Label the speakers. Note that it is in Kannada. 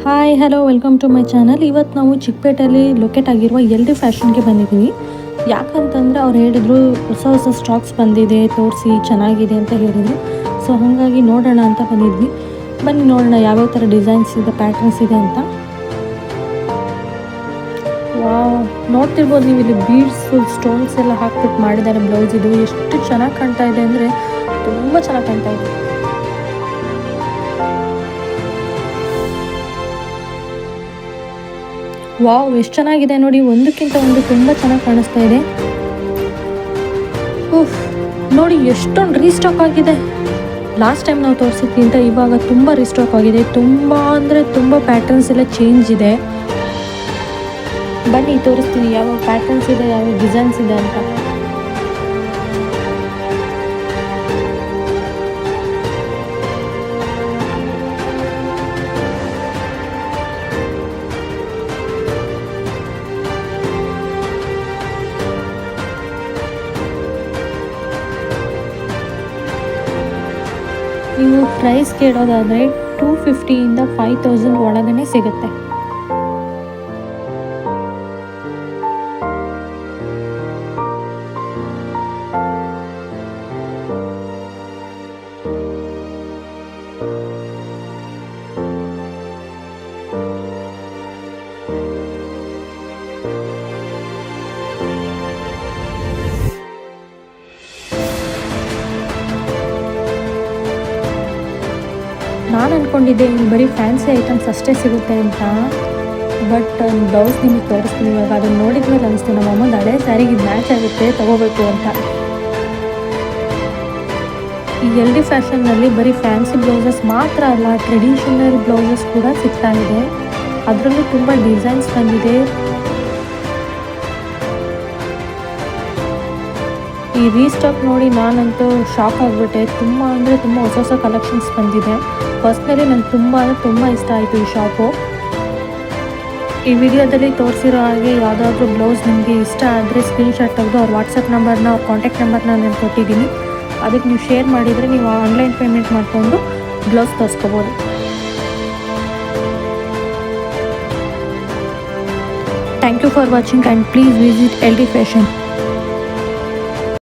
Speaker 1: Hi hello welcome to my channel. ಇವತ್ತು ನಾವು ಚಿಕ್ಕಪೇಟೆಯಲ್ಲಿ ಲೊಕೇಟ್ ಆಗಿರುವ LD ಫ್ಯಾಷನ್ಗೆ ಬಂದಿದ್ದೀವಿ. ಯಾಕಂತಂದರೆ ಅವ್ರು ಹೇಳಿದರು ಹೊಸ ಹೊಸ ಸ್ಟಾಕ್ಸ್ ಬಂದಿದೆ, ತೋರಿಸಿ ಚೆನ್ನಾಗಿದೆ ಅಂತ ಹೇಳಿದರು. ಸೊ ಹಾಗಾಗಿ ನೋಡೋಣ ಅಂತ ಬಂದಿದ್ವಿ. ಬನ್ನಿ ನೋಡೋಣ ಯಾವ್ಯಾವ ಥರ ಡಿಸೈನ್ಸ್ ಇದೆ, ಪ್ಯಾಟರ್ನ್ಸ್ ಇದೆ ಅಂತ. ವಾವ್, ನೋಡ್ತಿರ್ಬೋದು ನೀವು, ಇಲ್ಲಿ ಬೀಡ್ಸ್ ಸ್ಟೋನ್ಸ್ ಎಲ್ಲ ಹಾಕ್ಬಿಟ್ಟು ಮಾಡಿದ್ದಾರೆ ಬ್ಲೌಸ್. ಇದು ಎಷ್ಟು ಚೆನ್ನಾಗಿ ಕಾಣ್ತಾ ಇದೆ ಅಂದರೆ ತುಂಬ ಚೆನ್ನಾಗಿ ಕಾಣ್ತಾ ಇದೆ. ವಾವ್, ಎಷ್ಟು ಚೆನ್ನಾಗಿದೆ ನೋಡಿ, ಒಂದಕ್ಕಿಂತ ಒಂದು ತುಂಬ ಚೆನ್ನಾಗಿ ಕಾಣಿಸ್ತಾ ಇದೆ. ನೋಡಿ ಎಷ್ಟೊಂದು ರೀಸ್ಟಾಕ್ ಆಗಿದೆ. ಲಾಸ್ಟ್ ಟೈಮ್ ನಾವು ತೋರಿಸಿದ್ಕಿಂತ ಇವಾಗ ತುಂಬ ರೀಸ್ಟಾಕ್ ಆಗಿದೆ. ತುಂಬ ಅಂದರೆ ತುಂಬ ಪ್ಯಾಟರ್ನ್ಸ್ ಎಲ್ಲ ಚೇಂಜ್ ಇದೆ. ಬನ್ನಿ ತೋರಿಸ್ತೀನಿ ಯಾವ ಪ್ಯಾಟರ್ನ್ಸ್ ಇದೆ, ಯಾವ ಡಿಸೈನ್ಸ್ ಇದೆ ಅಂತ. ನೀವು ಪ್ರೈಸ್ ಕೇಳೋದಾದರೆ 250ಇಂದ 5000 ಒಳಗನೆ ಸಿಗುತ್ತೆ. ನಾನು ಅಂದ್ಕೊಂಡಿದ್ದೆ ಇಲ್ಲಿ ಬರೀ ಫ್ಯಾನ್ಸಿ ಐಟಮ್ಸ್ ಅಷ್ಟೇ ಸಿಗುತ್ತೆ ಅಂತ. ಬಟ್ ಬ್ಲೌಸ್ ನಿಮಗೆ ತೋರಿಸ್ತೀನಿ ಇವಾಗ. ಅದನ್ನು ನೋಡಿದ ಮೇಲೆ ಅನಿಸ್ತು ನಮ್ಮ ಅಮ್ಮನ ಹಳೆ ಸ್ಯಾರಿಗೆ ಇದು ಮ್ಯಾಚ್ ಆಗುತ್ತೆ, ತೊಗೋಬೇಕು ಅಂತ. ಈ LD ಫ್ಯಾಷನ್ನಲ್ಲಿ ಬರೀ ಫ್ಯಾನ್ಸಿ ಬ್ಲೌಸಸ್ ಮಾತ್ರ ಅಲ್ಲ, ಟ್ರೆಡಿಷನಲ್ ಬ್ಲೌಸಸ್ ಕೂಡ ಸಿಗ್ತಾ ಇದೆ. ಅದರಲ್ಲೂ ತುಂಬ ಡಿಸೈನ್ಸ್ ಬಂದಿದೆ. ಈ ರೀಸ್ಟಾಕ್ ನೋಡಿ ನಾನಂತೂ ಶಾಕ್ ಆಗಿಬಿಟ್ಟೆ. ತುಂಬ ಅಂದರೆ ತುಂಬ ಹೊಸ ಹೊಸ ಕಲೆಕ್ಷನ್ಸ್ ಬಂದಿದೆ. ಪರ್ಸ್ನಲಿ ನಂಗೆ ತುಂಬ ಅಂದರೆ ತುಂಬ ಇಷ್ಟ ಆಯಿತು ಈ ಶಾಪು. ಈ ವಿಡಿಯೋದಲ್ಲಿ ತೋರಿಸಿರೋ ಹಾಗೆ ಯಾವುದಾದ್ರೂ ಬ್ಲೌಸ್ ನಿಮಗೆ ಇಷ್ಟ ಆದರೆ ಸ್ಕ್ರೀನ್ಶಾಟ್ ತೆಗೆದು ಅವ್ರ ವಾಟ್ಸಪ್ ನಂಬರ್ನ, ಅವ್ರ ಕಾಂಟ್ಯಾಕ್ಟ್ ನಂಬರ್ನ ನಾನು ಕೊಟ್ಟಿದ್ದೀನಿ. ಅದಕ್ಕೆ ನೀವು ಶೇರ್ ಮಾಡಿದರೆ ನೀವು ಆನ್ಲೈನ್ ಪೇಮೆಂಟ್ ಮಾಡಿಕೊಂಡು ಬ್ಲೌಸ್ ತರಿಸ್ಕೋಬೋದು. Thank you for watching and please visit LD fashion.